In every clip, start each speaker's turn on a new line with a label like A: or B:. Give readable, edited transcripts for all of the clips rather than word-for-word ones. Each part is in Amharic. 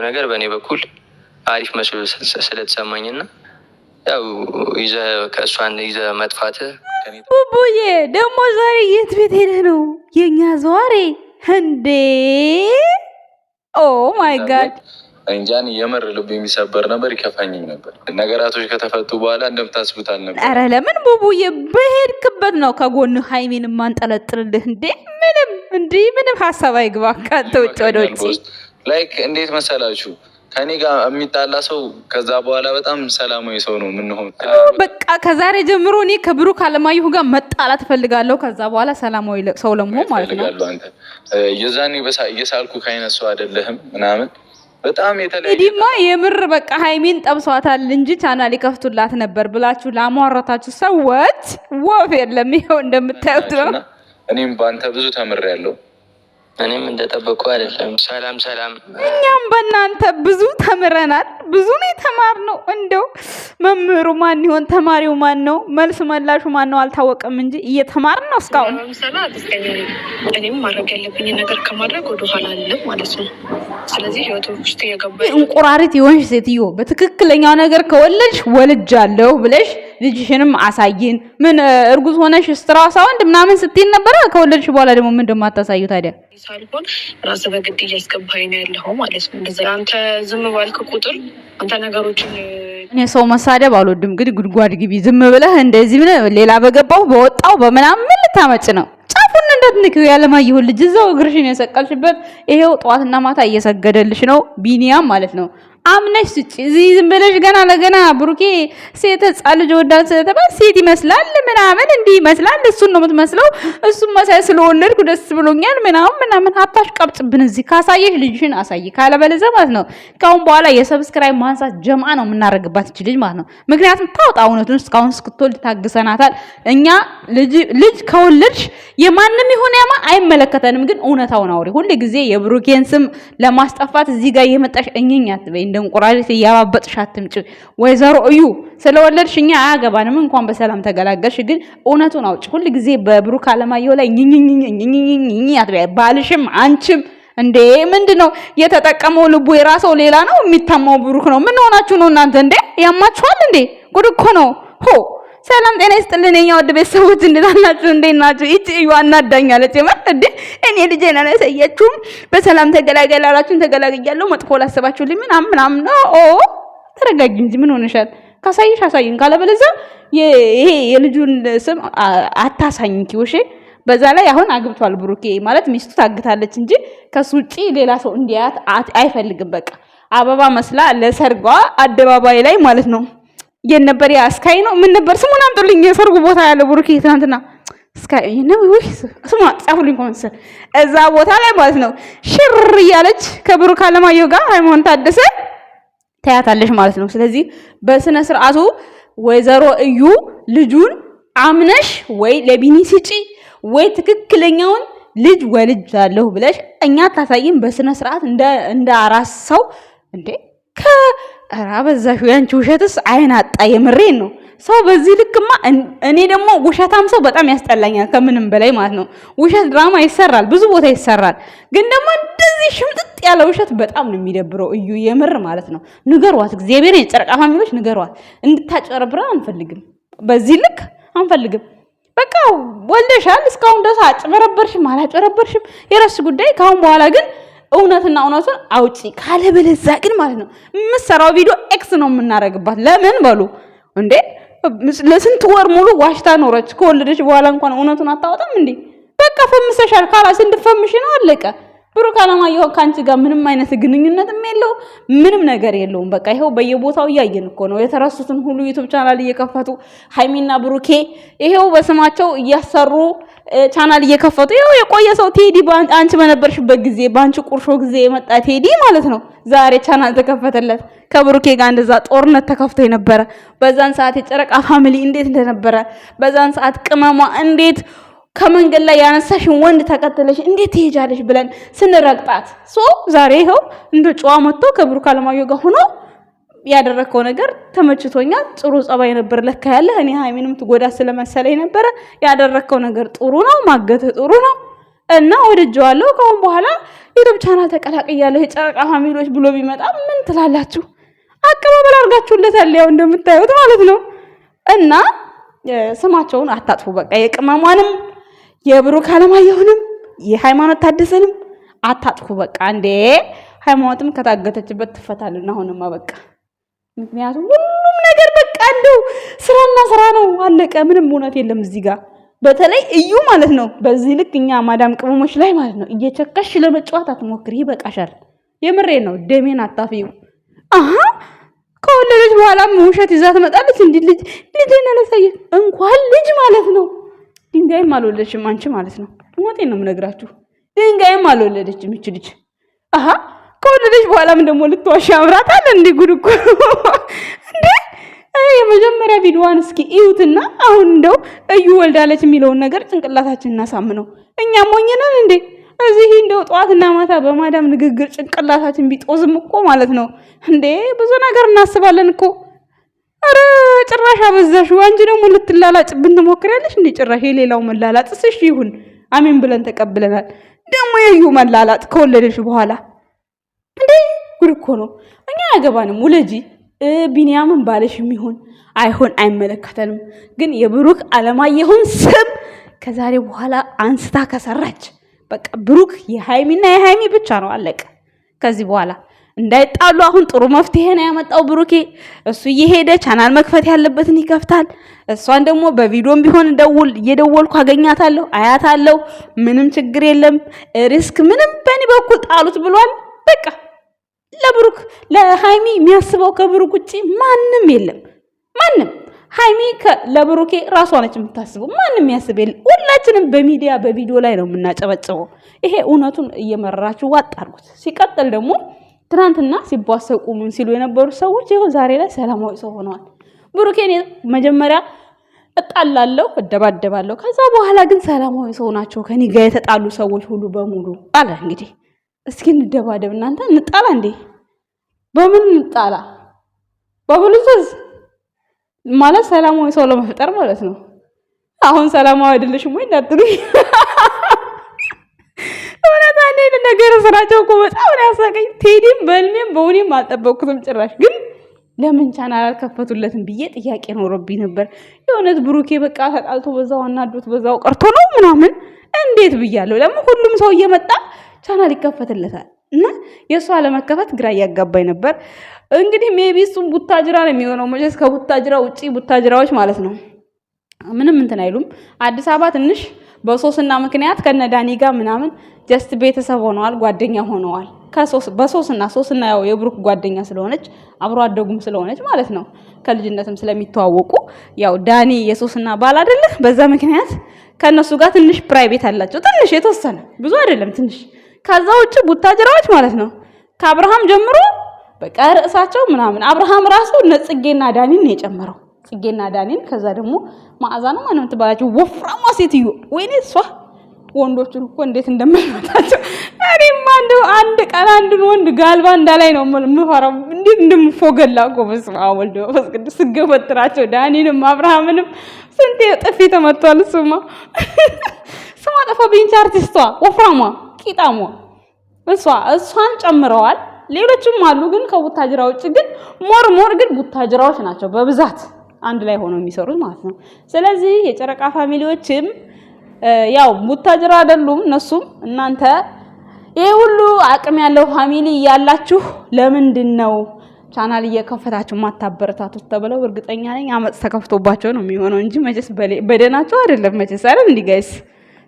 A: ነገር በእኔ በኩል አሪፍ መስሎ ስለተሰማኝና ያው ከእሷን ይዘህ መጥፋትህ
B: ቡቡዬ ደግሞ ዛሬ የት ቤት ሄደህ ነው የኛ ዘዋሪ እንዴ? ኦ ማይ ጋድ
C: እንጃን የምር ልብ የሚሰበር ነበር፣ ይከፋኝም ነበር። ነገራቶች ከተፈቱ በኋላ እንደምታስቡት አልነበር።
B: ኧረ ለምን ቡቡዬ በሄድክበት ነው ከጎን ሃይሚን ማንጠለጥልልህ እንዴ? ምንም ሀሳብ አይግባ ካንተ ውጭ ወደ ውጭ።
C: ላይክ እንዴት መሰላችሁ ከኔ ጋር የሚጣላ ሰው ከዛ በኋላ በጣም ሰላማዊ ሰው ነው የምንሆን።
B: በቃ ከዛሬ ጀምሮ እኔ ከብሩክ አለማየሁ ጋር መጣላት እፈልጋለሁ። ከዛ በኋላ ሰላማዊ ሰው ለመሆን ማለት ነው።
C: አንተ የዛኔ እየሳልኩ ከአይነት ሰው አይደለህም ምናምን በጣም የተለየ
B: እዲማ የምር በቃ ሃይሚን ጠብሷታል እንጂ ቻናል ይከፍቱላት ነበር ብላችሁ ላሟረታችሁ ሰዎች ወፍ የለም። ይኸው እንደምታዩት ነው።
C: እኔም በአንተ ብዙ ተምሬያለሁ።
A: እኔም እንደጠበቁ አይደለም። ሰላም
B: እኛም በእናንተ ብዙ ተምረናል። ብዙ ነው የተማርነው። እንደው መምህሩ ማን ይሆን ተማሪው ማን ነው መልስ መላሹ ማን ነው አልታወቀም እንጂ እየተማርን ነው እስካሁን።
D: እኔም ማድረግ ያለብኝ ነገር ከማድረግ ወደ ኋላ አልልም ማለት ነው። ስለዚህ ህይወቶች ውስጥ የገባ
B: እንቁራሪት የሆንሽ ሴትዮ በትክክለኛው ነገር ከወለድሽ ወልጃለሁ ብለሽ ልጅሽንም አሳይን። ምን እርጉዝ ሆነሽ ስትራሳ ወንድ ምናምን ስትይን ነበር። ከወለድሽ በኋላ ደግሞ ምን እንደማታሳዩ ታዲያ?
D: ሳልሆን ራስ በግድ እያስገባኝ ነው ያለው ማለት ነው። እንደዛ አንተ ዝም ባልክ ቁጥር አንተ ነገሮችን
B: እኔ ሰው መሳደብ አልወድም፣ ግን ጉድጓድ ግቢ ዝም ብለህ እንደዚህ ሌላ በገባው በወጣው በምናምን ምን ልታመጭ ነው? ጫፉን እንደትንኪው ያለማየሁ ልጅ እዛው እግርሽን የሰቀልሽበት ይሄው ጠዋትና ማታ እየሰገደልሽ ነው ቢኒያም ማለት ነው። አምነሽ ስጪ። እዚህ ዝም ብለሽ ገና ለገና ብሩኬ ሴት ህፃን ልጅ ወዳል ስለተባለ ሴት ይመስላል ምናምን እንዲህ ይመስላል እሱን ነው የምትመስለው እሱም መሳይ ስለወለድኩ ደስ ብሎኛል ምናምን አታሽ ቀብጥብን። እዚህ ካሳየሽ ልጅሽን አሳይ፣ ካለበለዚያ ማለት ነው ካሁን በኋላ የሰብስክራይብ ማንሳት ጀምአ ነው የምናደርግባት እቺ ልጅ ማለት ነው። ምክንያቱም ታውጣ እውነቱን እስካሁን እስክትወልድ ታግሰናታል። እኛ ልጅ ከወለድሽ የማንም ይሁን ያማ አይመለከተንም፣ ግን እውነታውን አውሪ። ሁሉ ጊዜ የብሩኬን ስም ለማስጠፋት እዚህ ጋር የመጣሽ እኝኝ አትበይ። እንቁራሪት እያባበጥሽ አትምጪ። ወይዘሮ እዩ ስለወለድሽ እኛ አያገባንም፣ እንኳን በሰላም ተገላገልሽ። ግን እውነቱን አውጪ። ሁሉ ጊዜ በብሩክ አለማየሁ ላይ ኝኝኝኝኝኝኝ አትበይ። ባልሽም አንቺም እንዴ ምንድነው የተጠቀመው? ልቡ የራሰው ሌላ ነው፣ የሚታማው ብሩክ ነው። ምን ሆናችሁ ነው እናንተ እንዴ? ያማችኋል እንዴ? ጉድ እኮ ነው። ሰላም ጤና ይስጥልን የኛ ወድ ቤተሰቦች እንዴት ናችሁ? እቺ እዩ አናዳኛለች ማለት እንዴ እኔ ልጄ ነኝ ያሳያችሁም በሰላም ተገላገላላችሁን ተገላግያለሁ። መጥፎ ላሰባችሁልኝ ምናምን ተረጋጊ እንጂ ምን ሆነሻል? ካሳይሽ አሳይን፣ ካለበለዚያ ይሄ የልጁን ስም አታሳይን ኪውሽ። በዛ ላይ አሁን አግብቷል ብሩኬ ማለት ሚስቱ ታግታለች እንጂ ከሱ ውጪ ሌላ ሰው እንዲያት አይፈልግም። በቃ አበባ መስላ ለሰርጓ አደባባይ ላይ ማለት ነው የነበር ያ ስካይ ነው ምን ነበር ስሙን አምጡልኝ። የሰርጉ ቦታ ያለ ብሩኬ ትናንትና ስካይ ነው ወይ ስሙ ጻፉልኝ ኮንሰ እዛ ቦታ ላይ ማለት ነው ሽር እያለች ከብሩክ አለማየሁ ጋር ሃይማኖት ታደሰ ታያታለሽ ማለት ነው። ስለዚህ በስነ ስርዓቱ ወይዘሮ እዩ ልጁን አምነሽ ወይ ለቢኒ ስጪ ወይ ትክክለኛውን ልጅ ወልጃለሁ ብለሽ እኛ ታሳይን በስነ ስርዓት እንደ አራስ ሰው እንዴ አበዛሹ። ያንቺ ውሸትስ አይን አጣ። የምሬን ነው። ሰው በዚህ ልክማ እኔ ደግሞ ውሸታም ሰው በጣም ያስጠላኛል ከምንም በላይ ማለት ነው። ውሸት ድራማ ይሰራል፣ ብዙ ቦታ ይሰራል፣ ግን ደግሞ እንደዚህ ሽምጥጥ ያለ ውሸት በጣም ነው የሚደብረው። እዩ የምር ማለት ነው። ንገሯት፣ እግዚአብሔር የጨረቃ ፋሚሊዎች ንገሯት። እንድታጨረብራ አንፈልግም፣ በዚህ ልክ አንፈልግም። በቃ ወልደሻል፣ እስካሁን ድረስ አጭበረበርሽም አላጨረበርሽም የራስሽ ጉዳይ። ካሁን በኋላ ግን እውነትና እውነቱን አውጪ። ካለበለዚያ ግን ማለት ነው የምትሰራው ቪዲዮ ኤክስ ነው የምናደርግባት። ለምን በሉ እንዴ ለስንት ወር ሙሉ ዋሽታ ኖረች። ከወለደች በኋላ እንኳን እውነቱን አታወጣም እንዴ? በቃ ፈምሰሻል። ካላስ እንድፈምሽ ነው አለቀ። ብሩክ አለማየሁ ካንቺ ጋር ምንም አይነት ግንኙነትም የለው፣ ምንም ነገር የለውም። በቃ ይሄው በየቦታው እያየን እኮ ነው። የተረሱትን ሁሉ ዩቲዩብ ቻናል እየከፈቱ ሃይሚና ብሩኬ ይሄው በስማቸው እያሰሩ ቻናል እየከፈቱ ይሄው የቆየ ሰው ቴዲ አንቺ በነበርሽበት ጊዜ ባንቺ ቁርሾ ጊዜ የመጣ ቴዲ ማለት ነው ዛሬ ቻናል ተከፈተለት። ከብሩኬ ጋር እንደዛ ጦርነት ተከፍቶ የነበረ በዛን ሰዓት የጨረቃ ፋሚሊ እንዴት እንደነበረ በዛን ሰዓት ቅመሟ እንዴት ከመንገድ ላይ ያነሳሽን ወንድ ተከተለሽ እንዴት ትሄጃለሽ ብለን ስንረግጣት ዛሬ ይሄው እንደ ጨዋ መጥቶ ከብሩክ አለማየሁ ጋር ሆኖ ያደረከው ነገር ተመችቶኛል። ጥሩ ጸባይ ነበር ለካ ያለ እኔ ሃይሚንም ትጎዳ ስለመሰለኝ ነበር። ያደረከው ነገር ጥሩ ነው፣ ማገተ ጥሩ ነው እና ወድጀዋለሁ። ካሁን በኋላ ዩቲዩብ ቻናል ተቀላቅያለሁ የጨረቃ ፋሚሊዎች ብሎ ቢመጣ ትላላችሁ? አቀባበል አድርጋችሁለታል፣ ያው እንደምታዩት ማለት ነው። እና ስማቸውን አታጥፉ በቃ። የቅመሟንም የብሩክ አለማየሁንም የሃይማኖት ታደሰንም አታጥፉ በቃ። እንዴ ሃይማኖትም ከታገተችበት ትፈታልና አሁንማ በቃ። ምክንያቱም ሁሉም ነገር በቃ እንደው ስራና ስራ ነው፣ አለቀ። ምንም እውነት የለም እዚህ ጋር። በተለይ እዩ ማለት ነው። በዚህ ልክ እኛ ማዳም ቅመሞች ላይ ማለት ነው እየቸከሽ ለመጫወት አትሞክሪ፣ ይበቃሻል። የምሬ ነው። ደሜን አታፊው። ከወለደች በኋላም ውሸት ይዛ ትመጣለች። እንዴ ልጅ ነለሰየ እንኳን ልጅ ማለት ነው ድንጋይም አልወለደችም አንቺ ማለት ነው። ሞቴን ነው የምነግራችሁ። ድንጋይም አልወለደችም እቺ ልጅ። ከወለደች በኋላም ደግሞ ልትዋሽ ያምራታል። እንዴ ጉድ እኮ እንዴ! የመጀመሪያ ቪዲዮዋን እስኪ እዩትና አሁን እንደው እዩ ወልዳለች የሚለውን ነገር ጭንቅላታችን እናሳምነው። እኛ ሞኝነን እንዴ? እዚህ እንደው ጠዋትና ማታ በማዳም ንግግር ጭንቅላታችን ቢጦዝም እኮ ማለት ነው እንዴ ብዙ ነገር እናስባለን እኮ። አረ ጭራሽ አበዛሽ። አንቺ ደግሞ ልትላላጭብን ትሞክሪያለሽ እንዴ? ጭራሽ የሌላው መላላጥስ እሺ ይሁን አሜን ብለን ተቀብለናል። ደግሞ የዩ መላላጥ ከወለደሽ በኋላ እንዴ ጉድ እኮ ነው። እኛ ያገባንም ውለጂ። ቢኒያምን ባለሽ የሚሆን አይሆን አይመለከተንም። ግን የብሩክ አለማየሁን ስም ከዛሬ በኋላ አንስታ ከሰራች በቃ ብሩክ የሃይሚና የሃይሚ ብቻ ነው፣ አለቀ። ከዚህ በኋላ እንዳይጣሉ አሁን ጥሩ መፍትሄ ነው ያመጣው ብሩኬ። እሱ እየሄደ ቻናል መክፈት ያለበትን ይከፍታል። እሷን ደግሞ በቪዲዮም ቢሆን እየደወልኩ አገኛታለሁ፣ አያታለሁ። ምንም ችግር የለም። ሪስክ ምንም በእኔ በኩል ጣሉት ብሏል። በቃ ለብሩክ ለሃይሚ የሚያስበው ከብሩክ ውጪ ማንም የለም። ማንም ሃይሚ ለብሩኬ ራሷ ነች የምታስበው። ማንም የሚያስብ የለም። ሁላችንም በሚዲያ በቪዲዮ ላይ ነው የምናጨበጭበው። ይሄ እውነቱን እየመረራችሁ ዋጥ አድርጉት። ሲቀጥል ደግሞ ትናንትና ሲቧሰቁ ምን ሲሉ የነበሩ ሰዎች ይኸው ዛሬ ላይ ሰላማዊ ሰው ሆነዋል። ብሩኬን መጀመሪያ እጣላለሁ እደባደባለሁ፣ ከዛ በኋላ ግን ሰላማዊ ሰው ናቸው ከኔ ጋር የተጣሉ ሰዎች ሁሉ በሙሉ አለ። እንግዲህ እስኪ እንደባደብ እናንተ እንጣላ እንዴ? በምን እንጣላ? በብሉቱዝ ማለት ሰላማዊ ሰው ለመፍጠር ማለት ነው። አሁን ሰላማዊ አይደለሽም ወይ እንዳትሉኝ። ወላታ እንደ ነገር ስራቸው እኮ በጣም ነው ያሳቀኝ። ቴዲም በልሜም በውኔም አልጠበቅኩትም ጭራሽ። ግን ለምን ቻናል አልከፈቱለትም ብዬ ጥያቄ ኖሮብኝ ነበር። የእውነት ብሩኬ በቃ ተጣልቶ በዛው አናዶት በዛው ቀርቶ ነው ምናምን እንዴት ብያለሁ። ለምን ሁሉም ሰው እየመጣ ቻናል ይከፈትለታል? እና የእሷ አለመከፈት ግራ እያጋባኝ ነበር። እንግዲህ ሜቢ እሱም ቡታጅራ ነው የሚሆነው። መቼስ ከቡታጅራ ውጪ ቡታጅራዎች ማለት ነው ምንም እንትን አይሉም። አዲስ አበባ ትንሽ በሶስና ምክንያት ከነዳኒ ጋር ምናምን ጀስት ቤተሰብ ሆነዋል፣ ጓደኛ ሆነዋል። ሶስና ያው የብሩክ ጓደኛ ስለሆነች አብሮ አደጉም ስለሆነች ማለት ነው ከልጅነትም ስለሚተዋወቁ ያው ዳኒ የሶስና ባል አይደለ? በዛ ምክንያት ከነሱ ጋር ትንሽ ፕራይቬት አላቸው። ትንሽ የተወሰነ ብዙ አይደለም ትንሽ። ከዛ ውጭ ቡታጅራዎች ማለት ነው ከአብርሃም ጀምሮ በቃ ርዕሳቸው ምናምን አብርሃም ራሱ ጽጌና ዳኒን ነው የጨመረው። ጽጌና ዳኒን ከዛ ደግሞ ማዕዛ ነው ማንም ትባላችሁ ወፍራማ ሴትዮ። ወይኔ እሷ ወንዶቹን እኮ እንዴት እንደምንመታቸው እኔም አንድ ቀን አንድን ወንድ ጋልባ እንዳላይ ነው የምፈራው። እንዴት እንደምፎገላ እኮ በስመ አብ ወልድ ወመንፈስ ቅዱስ ስገፈትራቸው ዳኒንም አብርሃምንም ስንቴ ጥፊ ተመቷል። ስሟ ጠፋብኝ። አርቲስቷ ወፍራሟ ቂጣሟ እሷን ጨምረዋል። ሌሎችም አሉ ግን ከቡታጅራ ውጭ ግን ሞር ግን ቡታጅራዎች ናቸው በብዛት አንድ ላይ ሆነው የሚሰሩት ማለት ነው። ስለዚህ የጨረቃ ፋሚሊዎችም ያው ቡታጅራ አይደሉም እነሱም። እናንተ ይሄ ሁሉ አቅም ያለው ፋሚሊ ያላችሁ ለምንድን ነው ቻናል እየከፈታችሁ ማታበረታቱት ተብለው እርግጠኛ ነኝ አመጽ ተከፍቶባቸው ነው የሚሆነው እንጂ መቼስ በደናቸው አይደለም መቼስ አይደል እንዴ ጋይስ።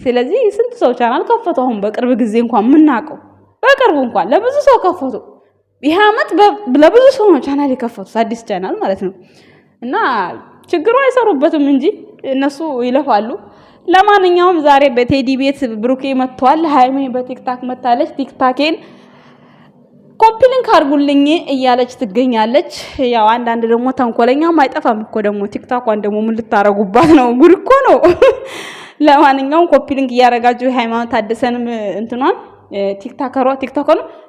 B: ስለዚህ ስንት ሰው ቻናል ከፈቱ አሁን በቅርብ ጊዜ እንኳን ምናቀው በቅርቡ እንኳን ለብዙ ሰው ከፈቱ። ይሄ አመት ለብዙ ሰው ነው ቻናል የከፈቱት አዲስ ቻናል ማለት ነው። እና ችግሩ አይሰሩበትም እንጂ እነሱ ይለፋሉ። ለማንኛውም ዛሬ በቴዲ ቤት ብሩኬ መጥቷል። ሃይሜ በቲክታክ መታለች። ቲክታኬን ኮፒ ሊንክ አድርጉልኝ እያለች ትገኛለች። ያው አንዳንድ ደግሞ ተንኮለኛም አይጠፋም እኮ ደግሞ ቲክታኳን ደግሞ ምን ልታረጉባት ነው? ጉድ እኮ ነው። ለማንኛውም ኮፒ ሊንክ እያረጋችሁ ሃይማኖት ታደሰንም እንትኗን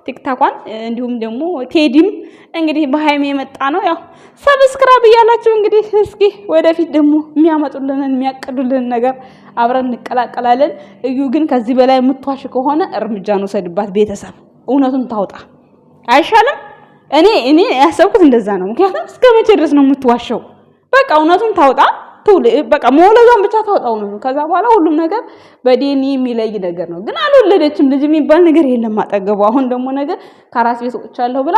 B: ቲክታኳን እንዲሁም ደግሞ ቴዲም እንግዲህ በሃይሜ የመጣ ነው። ያው ሰብስክራይብ እያላችሁ እንግዲህ እስኪ ወደፊት ደግሞ የሚያቀዱልን ነገር አብረን እንቀላቀላለን። እዩ ግን ከዚህ በላይ የምትዋሽ ከሆነ እርምጃ ነው ሰድባት። ቤተሰብ እውነቱን ታውጣ አይሻልም? እኔ ያሰብኩት እንደዛ ነው። ምክንያቱም እስከ መቼ ድረስ ነው የምትዋሸው? በቃ እውነቱን ታውጣ በቃ መውለዷን ብቻ ታውጣው ነው። ከዛ በኋላ ሁሉም ነገር በዲኤንኤ የሚለይ ነገር ነው። ግን አልወለደችም፣ ልጅ የሚባል ነገር የለም አጠገቡ። አሁን ደግሞ ነገር ከራስ ቤት ወጥቻለሁ ብላ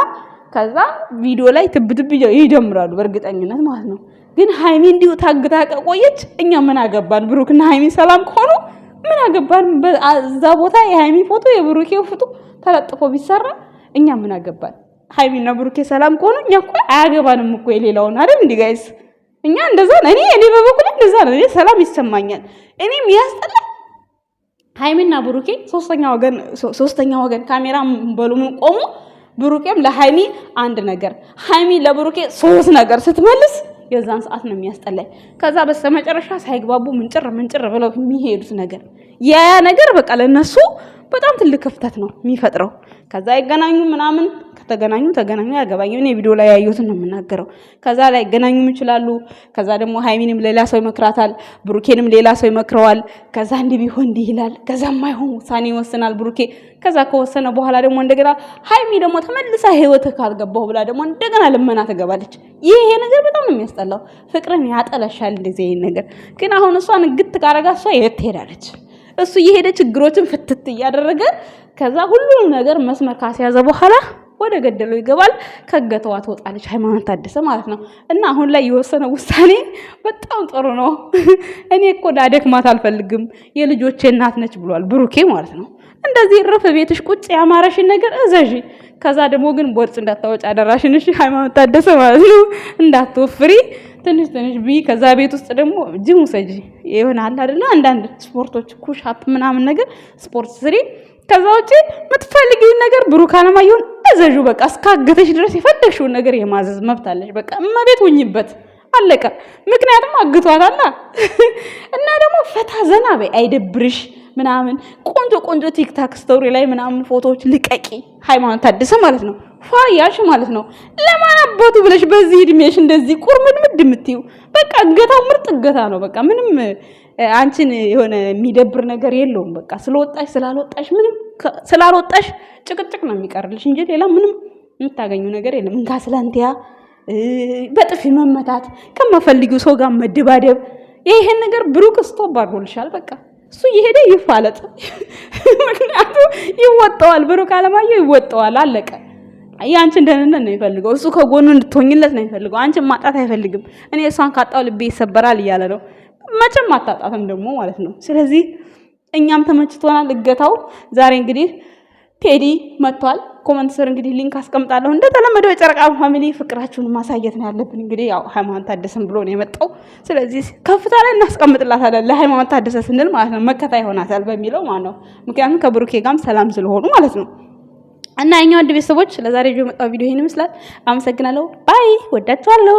B: ከዛ ቪዲዮ ላይ ትብትብ ይጀምራሉ በእርግጠኝነት ማለት ነው። ግን ሃይሚ እንዲሁ ታግታ ቆየች። እኛ ምን አገባን? ብሩክና ሃይሚ ሰላም ከሆኑ ምን አገባን? እዛ ቦታ የሃይሚ ፎቶ የብሩኬ ፎቶ ተለጥፎ ቢሰራ እኛ ምን አገባን? ሃይሚና ብሩኬ ሰላም ከሆኑ እኛ እኮ አያገባንም እኮ የሌላውን አይደል እንዴ ጋይስ? እኛ እንደዛ ነው። እኔ በበኩሌ እንደዛ ነው። እኔ ሰላም ይሰማኛል። እኔም ያስጠላ ሃይሚና ብሩኬ ሶስተኛ ወገን ካሜራ በሉም ቆሙ። ብሩኬም ለሃይሚ አንድ ነገር፣ ሃይሚ ለብሩኬ 3 ነገር ስትመልስ የዛን ሰዓት ነው የሚያስጠላኝ። ከዛ በስተመጨረሻ ሳይግባቡ ምንጭር ብለው የሚሄዱት ነገር ያ ነገር በቃ ለነሱ በጣም ትልቅ ክፍተት ነው የሚፈጥረው። ከዛ ይገናኙ ምናምን ከተገናኙ ተገናኙ ያገባኛል። እኔ ቪዲዮ ላይ ያየሁትን ነው የምናገረው። ከዛ ላይ ገናኙም ይችላሉ። ከዛ ደግሞ ሃይሚንም ሌላ ሰው ይመክራታል፣ ብሩኬንም ሌላ ሰው ይመክረዋል። ከዛ እንዲህ ቢሆን እንዲህ ይላል። ከዛ ማይሆን ውሳኔ ይወስናል ብሩኬ። ከዛ ከወሰነ በኋላ ደግሞ እንደገና ሃይሚ ደግሞ ተመልሳ ህይወት ካልገባሁ ብላ ደግሞ እንደገና ልመና ትገባለች። ይሄ ነገር በጣም ነው የሚያስጠላው። ፍቅርን ያጠለሻል እንደዚህ ይሄን ነገር። ግን አሁን እሷን ግት ካረጋ እሷ የት ትሄዳለች? እሱ የሄደ ችግሮችን ፍትት እያደረገ ከዛ ሁሉንም ነገር መስመር ካስያዘ በኋላ ወደ ገደለው ይገባል። ከገተዋ ትወጣለች ሃይማኖት ታደሰ ማለት ነው። እና አሁን ላይ የወሰነው ውሳኔ በጣም ጥሩ ነው። እኔ እኮ ዳደክማት አልፈልግም የልጆቼ እናት ነች ብሏል ብሩኬ ማለት ነው። እንደዚህ ረፍ ቤትሽ ቁጭ ያማረሽን ነገር እዘዢ። ከዛ ደግሞ ግን ቦርጭ እንዳታወጭ አደራሽን። እሺ ሃይማኖት ታደሰ ማለት ነው። እንዳትወፍሪ ትንሽ ቢ ከዛ ቤት ውስጥ ደግሞ ጂም ውሰጂ ይሆናል አይደለ? አንዳንድ ስፖርቶች ኩሽ አፕ ምናምን ነገር ስፖርት ስሪ። ከዛ ውጪ የምትፈልጊውን ነገር ብሩክ አለማየሁን እዘዡ። በቃ እስካገተሽ ድረስ የፈለግሽውን ነገር የማዘዝ መብት አለሽ። በቃ እመቤት ሁኝበት አለቀ። ምክንያቱም አግቷታልና። እና ደግሞ ፈታ ዘና በይ አይደብርሽ ምናምን ቆንጆ ቲክታክ ስቶሪ ላይ ምናምን ፎቶዎች ልቀቂ። ሃይማኖት ታደሰ ማለት ነው ፋያሽ ማለት ነው። ለማን አባቱ ብለሽ በዚህ እድሜሽ እንደዚህ ቁርምድምድ የምትይው? በቃ እገታው ምርጥ እገታ ነው። በቃ ምንም አንቺን የሆነ የሚደብር ነገር የለውም። በቃ ስለወጣሽ ስላልወጣሽ ምንም ስላልወጣሽ ጭቅጭቅ ነው የሚቀርልሽ እንጂ ሌላ ምንም የምታገኙ ነገር የለም። እንካ ስላንቲያ በጥፊ መመታት ከመፈልጊው ሰው ጋር መደባደብ ይሄን ነገር ብሩክ ስቶፕ አድርጎልሻል። በቃ እሱ እየሄደ ይፋለጥ። ምክንያቱም ይወጣዋል፣ ብሩክ አለማየሁ ይወጣዋል። አለቀ። ያንቺን ደህንነት ነው የሚፈልገው እሱ፣ ከጎኑ እንድትሆኝለት ነው የሚፈልገው። አንቺን ማጣት አይፈልግም። እኔ እሷን ካጣው ልቤ ይሰበራል እያለ ነው። መቼም አታጣትም ደግሞ ማለት ነው። ስለዚህ እኛም ተመችቶናል እገታው። ዛሬ እንግዲህ ቴዲ መጥቷል። ኮመንት ስር እንግዲህ ሊንክ አስቀምጣለሁ። እንደተለመደው የጨረቃ ፋሚሊ ፍቅራችሁን ማሳየት ነው ያለብን። እንግዲህ ያው ሃይማኖት ታደሰን ብሎ ነው የመጣው። ስለዚህ ከፍታ ላይ እናስቀምጥላታለን ለሃይማኖት ታደሰ ስንል ማለት ነው። መከታ ይሆናታል በሚለው ማለት ነው። ምክንያቱም ከብሩኬ ጋርም ሰላም ስለሆኑ ማለት ነው። እና የኛ ወድ ቤተሰቦች ለዛሬ የመጣው ቪዲዮ ይሄን ይመስላል። አመሰግናለሁ። ባይ። ወዳችኋለሁ።